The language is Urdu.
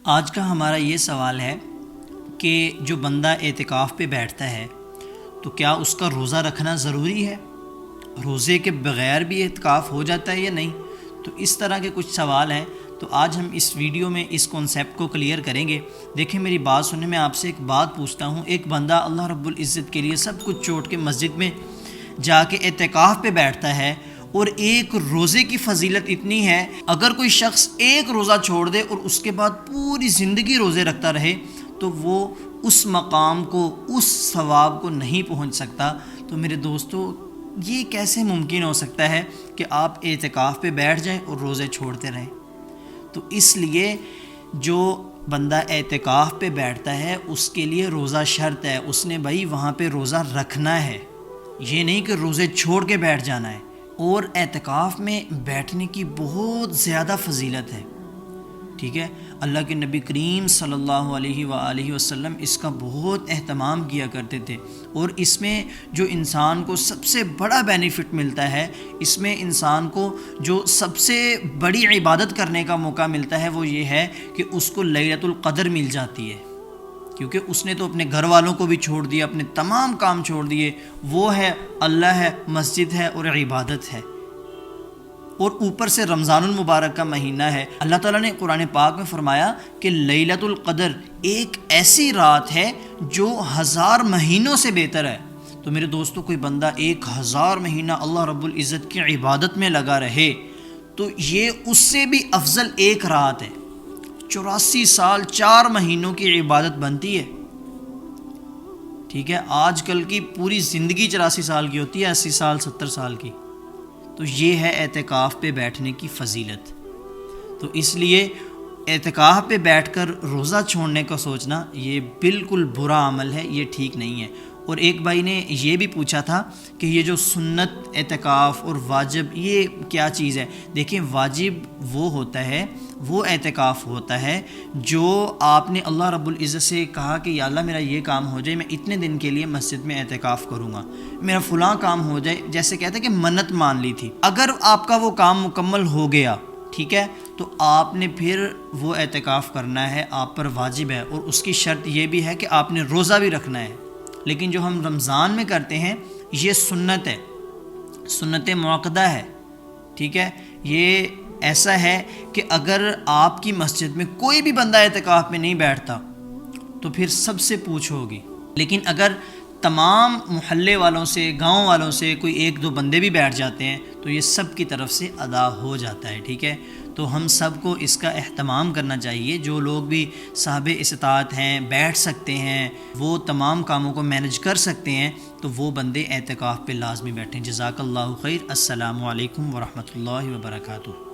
آج کا ہمارا یہ سوال ہے کہ جو بندہ اعتکاف پہ بیٹھتا ہے تو کیا اس کا روزہ رکھنا ضروری ہے؟ روزے کے بغیر بھی اعتکاف ہو جاتا ہے یا نہیں؟ تو اس طرح کے کچھ سوال ہیں، تو آج ہم اس ویڈیو میں اس کانسیپٹ کو کلیئر کریں گے۔ دیکھیں میری بات سنیں، میں آپ سے ایک بات پوچھتا ہوں، ایک بندہ اللہ رب العزت کے لیے سب کچھ چھوڑ کے مسجد میں جا کے اعتکاف پہ بیٹھتا ہے، اور ایک روزے کی فضیلت اتنی ہے، اگر کوئی شخص ایک روزہ چھوڑ دے اور اس کے بعد پوری زندگی روزے رکھتا رہے تو وہ اس مقام کو، اس ثواب کو نہیں پہنچ سکتا۔ تو میرے دوستو، یہ کیسے ممکن ہو سکتا ہے کہ آپ اعتکاف پہ بیٹھ جائیں اور روزے چھوڑتے رہیں؟ تو اس لیے جو بندہ اعتکاف پہ بیٹھتا ہے اس کے لیے روزہ شرط ہے، اس نے بھائی وہاں پہ روزہ رکھنا ہے، یہ نہیں کہ روزے چھوڑ کے بیٹھ جانا ہے۔ اور اعتکاف میں بیٹھنے کی بہت زیادہ فضیلت ہے، ٹھیک ہے؟ اللہ کے نبی کریم صلی اللہ علیہ وآلہ وسلم اس کا بہت اہتمام کیا کرتے تھے، اور اس میں جو انسان کو سب سے بڑا بینیفٹ ملتا ہے، اس میں انسان کو جو سب سے بڑی عبادت کرنے کا موقع ملتا ہے وہ یہ ہے کہ اس کو لیلۃ القدر مل جاتی ہے، کیونکہ اس نے تو اپنے گھر والوں کو بھی چھوڑ دیا، اپنے تمام کام چھوڑ دیے، وہ ہے اللہ ہے، مسجد ہے اور عبادت ہے، اور اوپر سے رمضان المبارک کا مہینہ ہے۔ اللہ تعالیٰ نے قرآن پاک میں فرمایا کہ لیلۃ القدر ایک ایسی رات ہے جو 1000 مہینوں سے بہتر ہے۔ تو میرے دوستو، کوئی بندہ 1000 مہینہ اللہ رب العزت کی عبادت میں لگا رہے تو یہ اس سے بھی افضل ایک رات ہے۔ 84 سال 4 مہینوں کی عبادت بنتی ہے، ٹھیک ہے؟ آج کل کی پوری زندگی 84 سال کی ہوتی ہے، 80 سال 70 سال کی۔ تو یہ ہے اعتکاف پہ بیٹھنے کی فضیلت۔ تو اس لیے اعتکاف پہ بیٹھ کر روزہ چھوڑنے کا سوچنا یہ بالکل برا عمل ہے، یہ ٹھیک نہیں ہے۔ اور ایک بھائی نے یہ بھی پوچھا تھا کہ یہ جو سنت اعتکاف اور واجب یہ کیا چیز ہے؟ دیکھیں، واجب وہ ہوتا ہے، وہ اعتکاف ہوتا ہے جو آپ نے اللہ رب العزت سے کہا کہ یا اللہ میرا یہ کام ہو جائے، میں اتنے دن کے لیے مسجد میں اعتکاف کروں گا، میرا فلاں کام ہو جائے، جیسے کہتے ہیں کہ منت مان لی تھی۔ اگر آپ کا وہ کام مکمل ہو گیا، ٹھیک ہے، تو آپ نے پھر وہ اعتکاف کرنا ہے، آپ پر واجب ہے، اور اس کی شرط یہ بھی ہے کہ آپ نے روزہ بھی رکھنا ہے۔ لیکن جو ہم رمضان میں کرتے ہیں یہ سنت ہے، سنت موقدہ ہے، ٹھیک ہے؟ یہ ایسا ہے کہ اگر آپ کی مسجد میں کوئی بھی بندہ اعتکاف میں نہیں بیٹھتا تو پھر سب سے پوچھ ہوگی، لیکن اگر تمام محلے والوں سے، گاؤں والوں سے کوئی 1-2 بندے بھی بیٹھ جاتے ہیں تو یہ سب کی طرف سے ادا ہو جاتا ہے، ٹھیک ہے؟ تو ہم سب کو اس کا اہتمام کرنا چاہیے۔ جو لوگ بھی صاحب استطاعت ہیں، بیٹھ سکتے ہیں، وہ تمام کاموں کو مینج کر سکتے ہیں، تو وہ بندے اعتکاف پہ لازمی بیٹھیں۔ جزاک اللہ خیر۔ السلام علیکم ورحمۃ اللہ وبرکاتہ۔